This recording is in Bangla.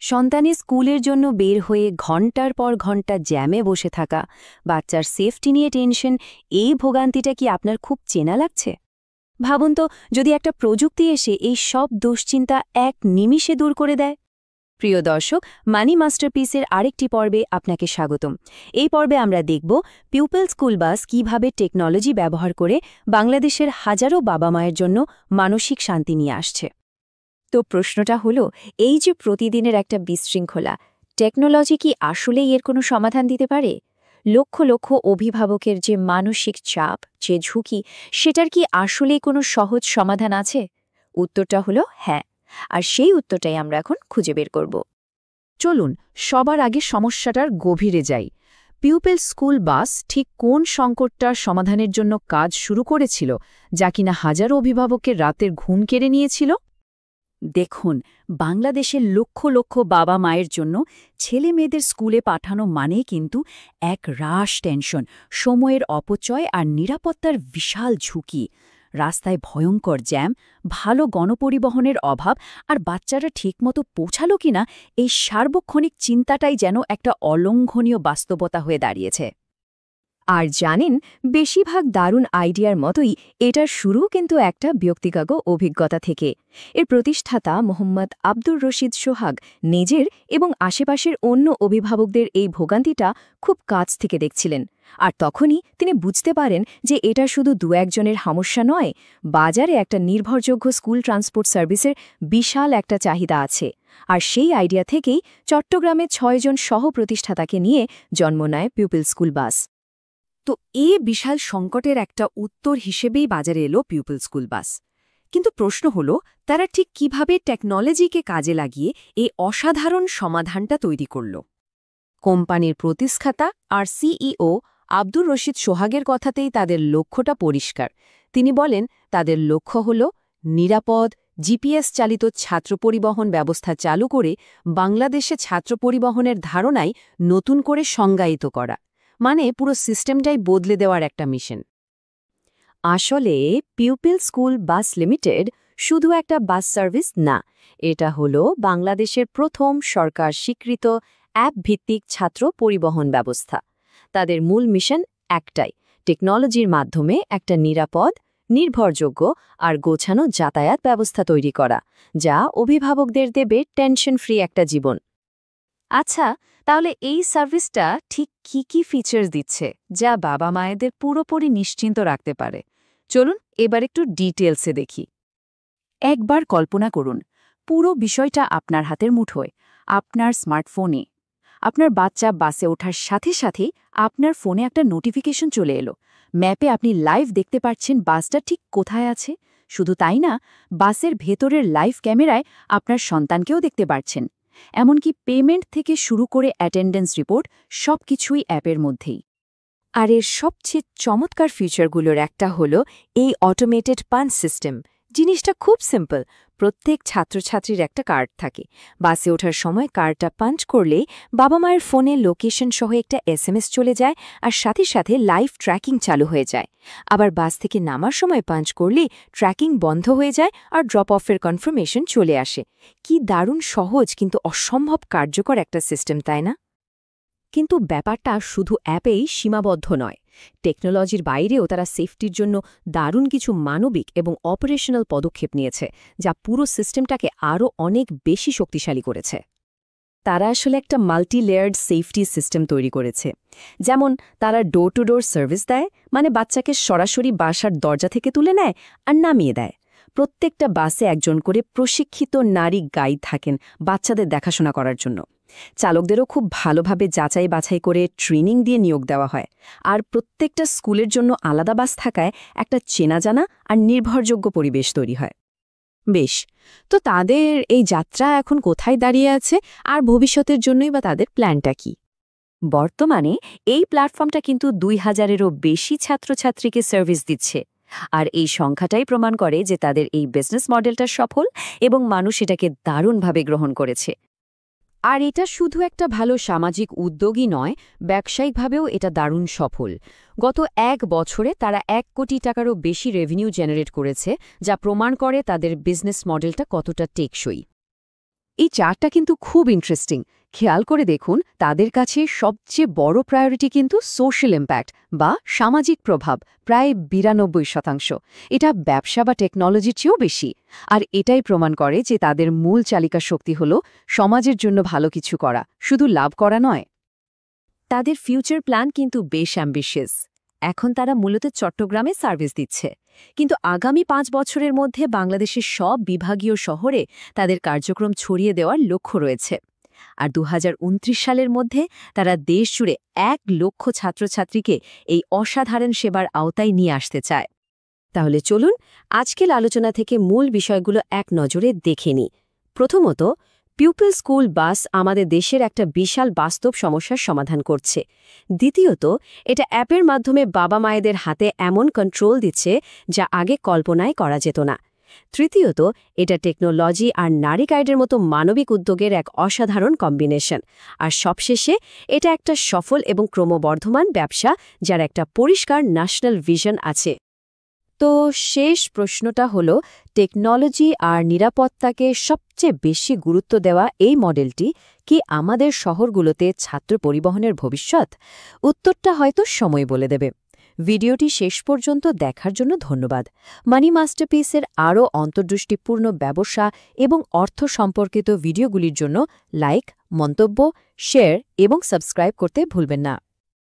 সন্তানের স্কুলের জন্য বের হয়ে ঘণ্টার পর ঘণ্টা জ্যামে বসে থাকা, বাচ্চার সেফটি নিয়ে টেনশন, এই ভোগান্তিটা কি আপনার খুব চেনা লাগছে? ভাবুন তো, যদি একটা প্রযুক্তি এসে এই সব দুশ্চিন্তা এক নিমিষে দূর করে দেয়। প্রিয় দর্শক, মানি মাস্টারপিসের আরেকটি পর্বে আপনাকে স্বাগতম। এই পর্বে আমরা দেখব পিপল স্কুল বাস কীভাবে টেকনোলজি ব্যবহার করে বাংলাদেশের হাজারো বাবা মায়ের জন্য মানসিক শান্তি নিয়ে আসছে। তো প্রশ্নটা হলো, এই যে প্রতিদিনের একটা বিশৃঙ্খলা, টেকনোলজি কি আসলেই এর কোনো সমাধান দিতে পারে? লক্ষ লক্ষ অভিভাবকের যে মানসিক চাপ, যে ঝুঁকি, সেটার কি আসলেই কোনো সহজ সমাধান আছে? উত্তরটা হলো হ্যাঁ, আর সেই উত্তরটাই আমরা এখন খুঁজে বের করব। চলুন সবার আগে সমস্যাটার গভীরে যাই। পিপল স্কুল বাস ঠিক কোন সংকটটার সমাধানের জন্য কাজ শুরু করেছিল, যা কিনা হাজারো অভিভাবকের রাতের ঘুম কেড়ে নিয়েছিল? দেখুন, বাংলাদেশের লক্ষ লক্ষ বাবা মায়ের জন্য ছেলে মেয়েদের স্কুলে পাঠানো মানেই কিন্তু এক রাশ টেনশন, সময়ের অপচয় আর নিরাপত্তার বিশাল ঝুঁকি। রাস্তায় ভয়ঙ্কর জ্যাম, ভালো গণপরিবহনের অভাব, আর বাচ্চারা ঠিকমতো পৌঁছালো কিনা এই সার্বক্ষণিক চিন্তাটাই যেন একটা অলঙ্ঘনীয় বাস্তবতা হয়ে দাঁড়িয়েছে। আর জানেন, বেশিরভাগ দারুণ আইডিয়ার মতোই এটার শুরু কিন্তু একটা ব্যক্তিগত অভিজ্ঞতা থেকে। এর প্রতিষ্ঠাতা মোহাম্মদ আব্দুর রশিদ সোহাগ নিজের এবং আশেপাশের অন্য অভিভাবকদের এই ভোগান্তিটা খুব কাছ থেকে দেখছিলেন। আর তখনই তিনি বুঝতে পারেন যে এটা শুধু দু একজনের সমস্যা নয়, বাজারে একটা নির্ভরযোগ্য স্কুল ট্রান্সপোর্ট সার্ভিসের বিশাল একটা চাহিদা আছে। আর সেই আইডিয়া থেকেই চট্টগ্রামে ৬ জন সহ প্রতিষ্ঠাতাকে নিয়ে জন্ম নেয় পিপল স্কুল বাস। তো এই বিশাল সংকটের একটা উত্তর হিসেবেই বাজারে এলো পিপল স্কুল বাস। কিন্তু প্রশ্ন হলো, তারা ঠিক কিভাবে টেকনোলজিকে কাজে লাগিয়ে এই অসাধারণ সমাধানটা তৈরি করল? কোম্পানির প্রতিষ্ঠাতা আর সিইও আব্দুর রশিদ সোহাগের কথাতেই তাদের লক্ষ্যটা পরিষ্কার। তিনি বলেন, তাদের লক্ষ্য হল নিরাপদ, জিপিএস চালিত ছাত্র পরিবহন ব্যবস্থা চালু করে বাংলাদেশে ছাত্র পরিবহনের ধারণাই নতুন করে সংজ্ঞায়িত করা, মানে পুরো সিস্টেমটাই বদলে দেওয়ার একটা মিশন। আসলে পিপল স্কুল বাস লিমিটেড শুধু একটা বাস সার্ভিস না, এটা হলো বাংলাদেশের প্রথম সরকার স্বীকৃত অ্যাপ-ভিত্তিক ছাত্র পরিবহন ব্যবস্থা। তাদের মূল মিশন একটাই, টেকনোলজির মাধ্যমে একটা নিরাপদ, নির্ভরযোগ্য আর গোছানো যাতায়াত ব্যবস্থা তৈরি করা, যা অভিভাবকদের দেবে টেনশন ফ্রি একটা জীবন। আচ্ছা, তাহলে এই সার্ভিসটা ঠিক কি ফিচার্স দিচ্ছে যা বাবা মায়েদের পুরোপুরি নিশ্চিন্ত রাখতে পারে? চলুন এবার একটু ডিটেলসে দেখি। একবার কল্পনা করুন, পুরো বিষয়টা আপনার হাতের মুঠোয়, আপনার স্মার্টফোনে। আপনার বাচ্চা বাসে ওঠার সাথে সাথেই আপনার ফোনে একটা নোটিফিকেশন চলে এলো। ম্যাপে আপনি লাইভ দেখতে পাচ্ছেন বাসটা ঠিক কোথায় আছে। শুধু তাই না, বাসের ভেতরের লাইভ ক্যামেরায় আপনার সন্তানকেও দেখতে পাচ্ছেন। এমনকি পেমেন্ট থেকে শুরু করে অ্যাটেন্ডেন্স রিপোর্ট সবকিছুই অ্যাপের মধ্যেই। আর এর সবচেয়ে চমৎকার ফিচারগুলোর একটা হলো এই অটোমেটেড পাঞ্চ সিস্টেম। জিনিসটা খুব সিম্পল। প্রত্যেক ছাত্রছাত্রীর একটা কার্ড থাকে। বাসে ওঠার সময় কার্ডটা পাঞ্চ করলেই বাবা মায়ের ফোনে লোকেশন সহ একটা এসএমএস চলে যায়, আর সাথে সাথে লাইভ ট্র্যাকিং চালু হয়ে যায়। আবার বাস থেকে নামার সময় পাঞ্চ করলে ট্র্যাকিং বন্ধ হয়ে যায় আর ড্রপ অফের কনফার্মেশন চলে আসে। কি দারুণ সহজ কিন্তু অসম্ভব কার্যকর একটা সিস্টেম, তাই না? কিন্তু ব্যাপারটা শুধু অ্যাপেই সীমাবদ্ধ নয়। টেকনোলজির বাইরেও তারা সেফটির জন্য দারুণ কিছু মানবিক এবং অপারেশনাল পদক্ষেপ নিয়েছে, যা পুরো সিস্টেমটাকে আরও অনেক বেশি শক্তিশালী করেছে। তারা আসলে একটা মাল্টি লেয়ার্ড সেফটি সিস্টেম তৈরি করেছে। যেমন তারা ডোর টু ডোর সার্ভিস দেয়, মানে বাচ্চাকে সরাসরি বাসার দরজা থেকে তুলে নেয় আর নামিয়ে দেয়। প্রত্যেকটা বাসে একজন করে প্রশিক্ষিত নারী গাইড থাকেন বাচ্চাদের দেখাশোনা করার জন্য। চালকদেরও খুব ভালোভাবে যাচাই বাছাই করে ট্রেনিং দিয়ে নিয়োগ দেওয়া হয়। আর প্রত্যেকটা স্কুলের জন্য আলাদা বাস থাকায় একটা চেনাজানা আর নির্ভরযোগ্য পরিবেশ তৈরি হয়। বেশ, তো তাদের এই যাত্রা এখন কোথায় দাঁড়িয়ে আছে, আর ভবিষ্যতের জন্যই বা তাদের প্ল্যানটা কি? বর্তমানে এই প্ল্যাটফর্মটা কিন্তু ২,০০০-এরও বেশি ছাত্রছাত্রীকে সার্ভিস দিচ্ছে। আর এই সংখ্যাটাই প্রমাণ করে যে তাদের এই বিজনেস মডেলটা সফল এবং মানুষ এটাকে দারুণভাবে গ্রহণ করেছে। আর এটা শুধু একটা ভালো সামাজিক উদ্যোগই নয়, ব্যবসায়িকভাবেও এটা দারুণ সফল। গত ১ বছরে তারা ১ কোটি টাকারও বেশি রেভিনিউ জেনারেট করেছে, যা প্রমাণ করে তাদের বিজনেস মডেলটা কতটা টেকসই। এই চার্টটা কিন্তু খুব ইন্টারেস্টিং। খেয়াল করে দেখুন, তাদের কাছে সবচেয়ে বড় প্রায়োরিটি কিন্তু সোশ্যাল ইম্প্যাক্ট বা সামাজিক প্রভাব, প্রায় ৯২%। এটা ব্যবসা বা টেকনোলজির চেয়েও বেশি। আর এটাই প্রমাণ করে যে তাদের মূল চালিকা শক্তি হল সমাজের জন্য ভালো কিছু করা, শুধু লাভ করা নয়। তাদের ফিউচার প্ল্যান কিন্তু বেশ অ্যাম্বিশিয়াস। এখন তারা মূলত চট্টগ্রামে সার্ভিস দিচ্ছে, কিন্তু আগামী ৫ বছরের মধ্যে বাংলাদেশের সব বিভাগীয় শহরে তাদের কার্যক্রম ছড়িয়ে দেওয়ার লক্ষ্য রয়েছে। আর ২০২৯ সালের মধ্যে তারা দেশজুড়ে ১ লক্ষ ছাত্রছাত্রীকে এই অসাধারণ সেবার আওতায় নিয়ে আসতে চায়। তাহলে চলুন আজকের আলোচনা থেকে মূল বিষয়গুলো এক নজরে দেখে নিই। প্রথমত, পিপল স্কুল বাস আমাদের দেশের একটা বিশাল বাস্তব সমস্যার সমাধান করছে। দ্বিতীয়ত, এটা অ্যাপের মাধ্যমে বাবা মায়েদের হাতে এমন কন্ট্রোল দিচ্ছে যা আগে কল্পনাই করা যেত না। তৃতীয়ত, এটা টেকনোলজি আর নারী গাইডের মতো মানবিক উদ্যোগের এক অসাধারণ কম্বিনেশন। আর সবশেষে, এটা একটা সফল এবং ক্রমবর্ধমান ব্যবসা যার একটা পরিষ্কার ন্যাশনাল ভিশন আছে। তো শেষ প্রশ্নটা হলো, টেকনোলজি আর নিরাপত্তাকে সবচেয়ে বেশি গুরুত্ব দেওয়া এই মডেলটি কি আমাদের শহরগুলোতে ছাত্র পরিবহনের ভবিষ্যৎ? উত্তরটা হয়তো সময় বলে দেবে। ভিডিওটি শেষ পর্যন্ত দেখার জন্য ধন্যবাদ। মানি মাস্টারপিসের আরও অন্তর্দৃষ্টিপূর্ণ ব্যবসা এবং অর্থ সম্পর্কিত ভিডিওগুলির জন্য লাইক, মন্তব্য, শেয়ার এবং সাবস্ক্রাইব করতে ভুলবেন না।